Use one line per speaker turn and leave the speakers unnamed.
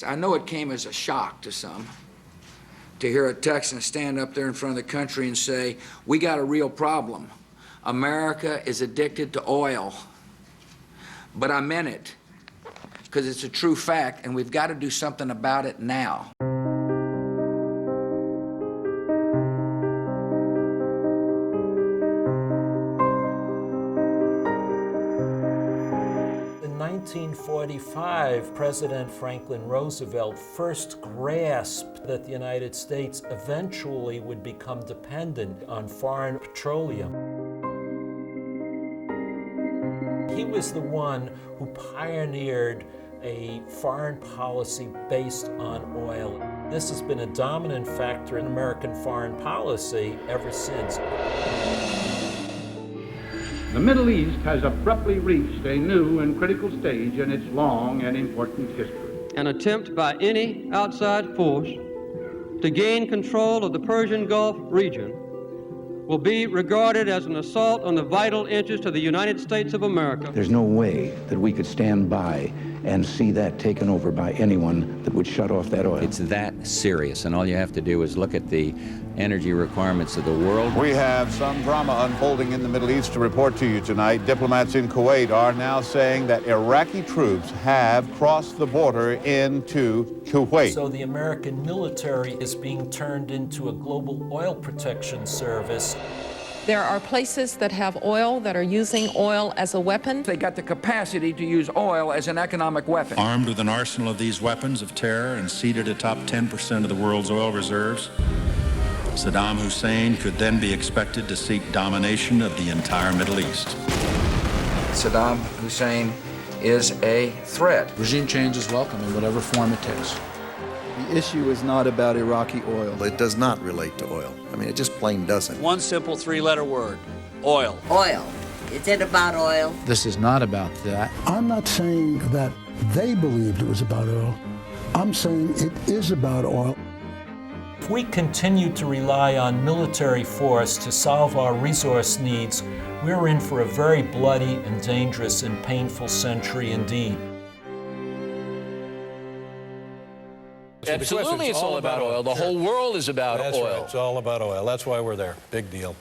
I know it came as a shock to some to hear a Texan stand up there in front of the country and say, we got a real problem. America is addicted to oil. But I meant it, because it's a true fact, and we've got to do something about it now.
In 1945, President Franklin Roosevelt first grasped that the United States eventually would become dependent on foreign petroleum. He was the one who pioneered a foreign policy based on oil. This has been a dominant factor in American foreign policy ever since.
The Middle East has abruptly reached a new and critical stage in its long and important history.
An attempt by any outside force to gain control of the Persian Gulf region will be regarded as an assault on the vital interests of the United States of America.
There's no way that we could stand by and see that taken over by anyone that would shut off that oil.
It's that serious, and all you have to do is look at the energy requirements of the world.
We have some drama unfolding in the Middle East to report to you tonight. Diplomats in Kuwait are now saying that Iraqi troops have crossed the border into Kuwait.
So the American military is being turned into a global oil protection service.
There are places that have oil that are using oil as a weapon.
They got the capacity to use oil as an economic weapon.
Armed with an arsenal of these weapons of terror and seated atop 10% of the world's oil reserves, Saddam Hussein could then be expected to seek domination of the entire Middle East.
Saddam Hussein is a threat.
Regime change is welcome in whatever form it takes.
The issue is not about Iraqi oil.
It does not relate to oil. I mean, it just plain doesn't.
One simple three-letter word: oil.
Oil. Is it about oil?
This is not about that.
I'm not saying that they believed it was about oil. I'm saying it is about oil.
If we continue to rely on military force to solve our resource needs, we're in for a very bloody and dangerous and painful century indeed.
Absolutely, it's all about oil. The whole world is about oil.
Right. It's all about oil. That's why we're there. Big deal.